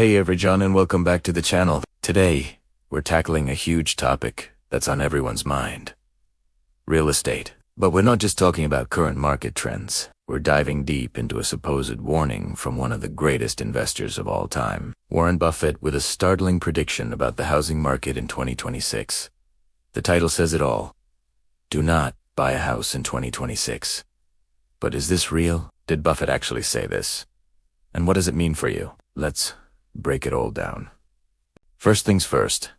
Hey everyone and welcome back to the channel. Today, we're tackling a huge topic that's on everyone's mind. Real estate. But we're not just talking about current market trends. We're diving deep into a supposed warning from one of the greatest investors of all time, Warren Buffett, with a startling prediction about the housing market in 2026. The title says it all. Do not buy a house in 2026. But is this real? Did Buffett actually say this? And what does it mean for you? Let's break it all down. First things first,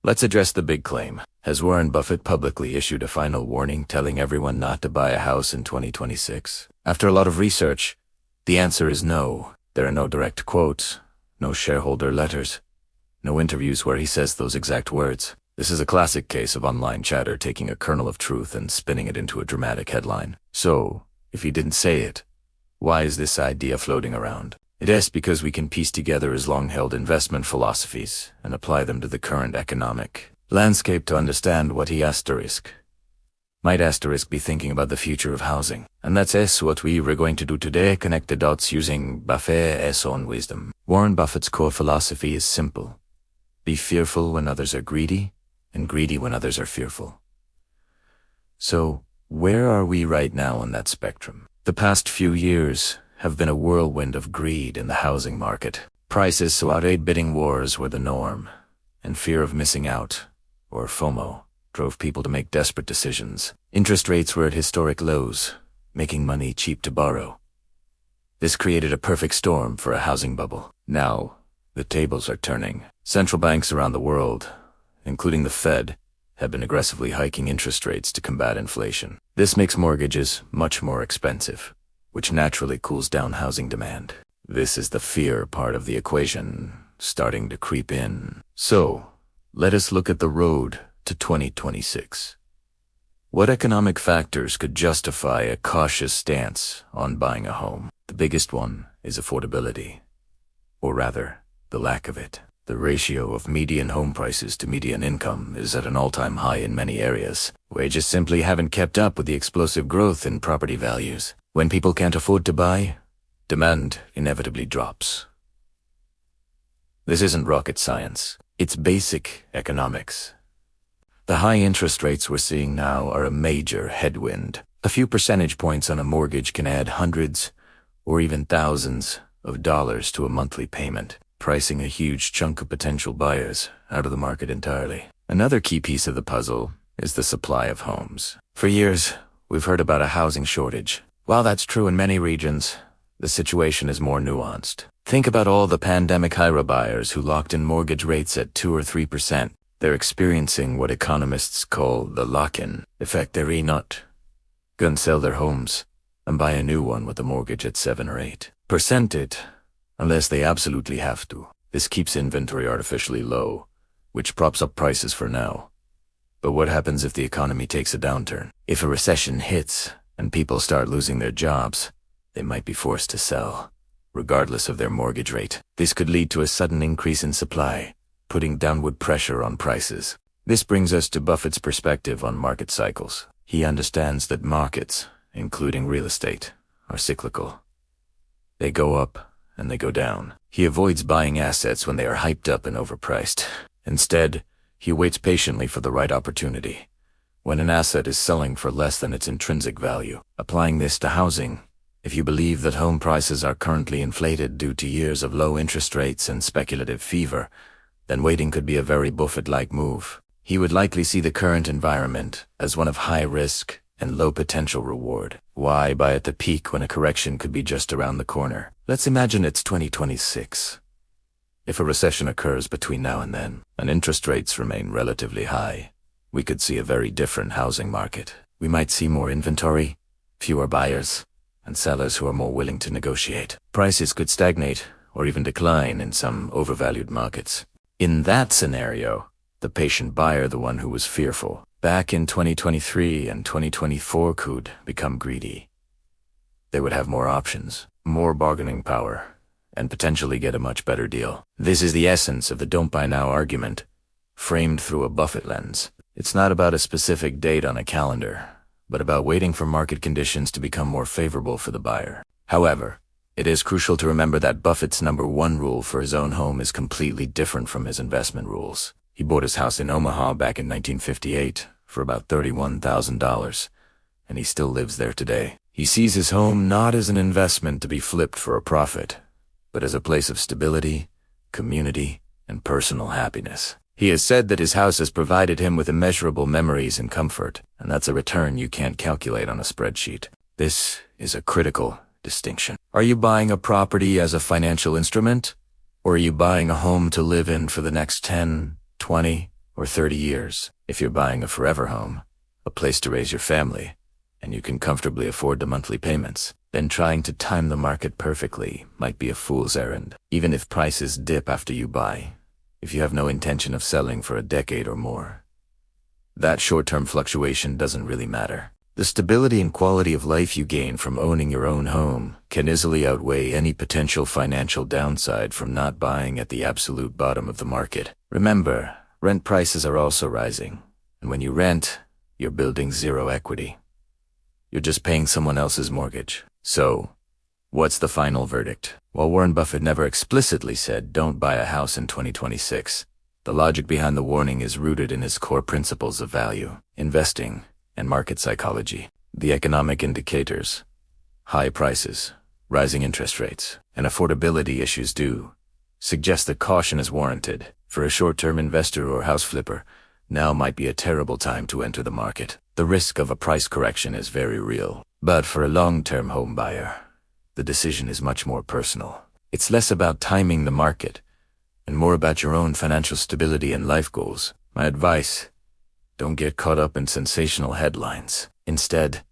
let's address the big claim. Has Warren Buffett publicly issued a final warning telling everyone not to buy a house in 2026? After a lot of research, the answer is no. There are no direct quotes, no shareholder letters, no interviews where he says those exact words. This is a classic case of online chatter taking a kernel of truth and spinning it into a dramatic headline. So, if he didn't say it, why is this idea floating around? It is because we can piece together his long-held investment philosophies and apply them to the current economic landscape to understand what he might be thinking about the future of housing. And that's what we're going to do today, connect the dots using Buffett's own wisdom. Warren Buffett's core philosophy is simple. Be fearful when others are greedy, and greedy when others are fearful. So, where are we right now on that spectrum? The past few years have been a whirlwind of greed in the housing market. Prices so outraged bidding wars were the norm, and fear of missing out, or FOMO, drove people to make desperate decisions. Interest rates were at historic lows, making money cheap to borrow. This created a perfect storm for a housing bubble. Now, the tables are turning. Central banks around the world, including the Fed, have been aggressively hiking interest rates to combat inflation. This makes mortgages much more expensive, which naturally cools down housing demand. This is the fear part of the equation starting to creep in. So, let us look at the road to 2026. What economic factors could justify a cautious stance on buying a home? The biggest one is affordability, or rather, the lack of it. The ratio of median home prices to median income is at an all-time high in many areas. Wages simply haven't kept up with the explosive growth in property values. When people can't afford to buy, demand inevitably drops. This isn't rocket science. It's basic economics. The high interest rates we're seeing now are a major headwind. A few percentage points on a mortgage can add hundreds or even thousands of dollars to a monthly payment, pricing a huge chunk of potential buyers out of the market entirely. Another key piece of the puzzle is the supply of homes. For years, we've heard about a housing shortage. While that's true in many regions, the situation is more nuanced. Think about all the pandemic homebuyers who locked in mortgage rates at 2 or 3%. They're experiencing what economists call the lock-in effect. They're not gonna sell their homes and buy a new one with a mortgage at 7 or 8% unless they absolutely have to. This keeps inventory artificially low, which props up prices for now. But what happens if the economy takes a downturn? If a recession hits and people start losing their jobs, they might be forced to sell, regardless of their mortgage rate. This could lead to a sudden increase in supply, putting downward pressure on prices. This brings us to Buffett's perspective on market cycles. He understands that markets, including real estate, are cyclical. They go up and they go down. He avoids buying assets when they are hyped up and overpriced. Instead, he waits patiently for the right opportunity, when an asset is selling for less than its intrinsic value. Applying this to housing, if you believe that home prices are currently inflated due to years of low interest rates and speculative fever, then waiting could be a very Buffett-like move. He would likely see the current environment as one of high risk and low potential reward. Why buy at the peak when a correction could be just around the corner? Let's imagine it's 2026. If a recession occurs between now and then, and interest rates remain relatively high, we could see a very different housing market. We might see more inventory, fewer buyers, and sellers who are more willing to negotiate. Prices could stagnate or even decline in some overvalued markets. In that scenario, the patient buyer, the one who was fearful back in 2023 and 2024, could become greedy. They would have more options, more bargaining power, and potentially get a much better deal. This is the essence of the don't buy now argument, framed through a Buffett lens. It's not about a specific date on a calendar, but about waiting for market conditions to become more favorable for the buyer. However, It is crucial to remember that Buffett's #1 rule for his own home is completely different from his investment rules. He bought his house in Omaha back in 1958 for about $31,000, and he still lives there today. He sees his home not as an investment to be flipped for a profit, but as a place of stability, community, and personal happiness. He has said that his house has provided him with immeasurable memories and comfort, and that's a return you can't calculate on a spreadsheet. This is a critical distinction. Are you buying a property as a financial instrument, or are you buying a home to live in for the next 10, 20, or 30 years? If you're buying a forever home, a place to raise your family, and you can comfortably afford the monthly payments, then trying to time the market perfectly might be a fool's errand, even if prices dip after you buy. If you have no intention of selling for a decade or more, that short-term fluctuation doesn't really matter. The stability and quality of life you gain from owning your own home can easily outweigh any potential financial downside from not buying at the absolute bottom of the market. Remember, rent prices are also rising, and when you rent, you're building zero equity. You're just paying someone else's mortgage. So, what's the final verdict? While Warren Buffett never explicitly said don't buy a house in 2026, the logic behind the warning is rooted in his core principles of value, investing, and market psychology. The economic indicators, high prices, rising interest rates, and affordability issues do suggest that caution is warranted. For a short-term investor or house flipper, now might be a terrible time to enter the market. The risk of a price correction is very real. But for a long-term home buyer, the decision is much more personal. It's less about timing the market and more about your own financial stability and life goals. My advice: don't get caught up in sensational headlines. Instead,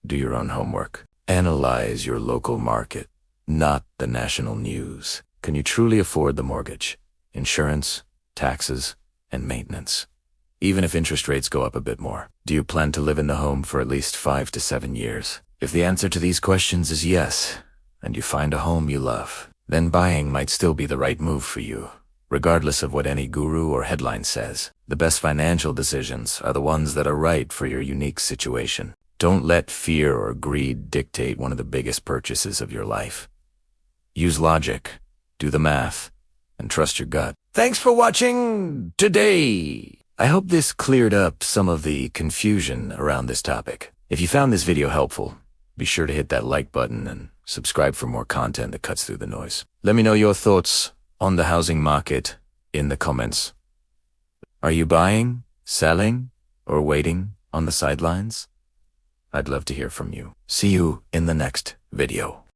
do your own homework. Analyze your local market, not the national news. Can you truly afford the mortgage, insurance, taxes, and maintenance? Even if interest rates go up a bit more, do you plan to live in the home for at least 5 to 7 years? If the answer to these questions is yes, and you find a home you love, then buying might still be the right move for you. Regardless of what any guru or headline says, the best financial decisions are the ones that are right for your unique situation. Don't let fear or greed dictate one of the biggest purchases of your life. Use logic, do the math, and trust your gut. Thanks for watching today. I hope this cleared up some of the confusion around this topic. If you found this video helpful, be sure to hit that like button and subscribe for more content that cuts through the noise. Let me know your thoughts on the housing market in the comments. Are you buying, selling, or waiting on the sidelines? I'd love to hear from you. See you in the next video.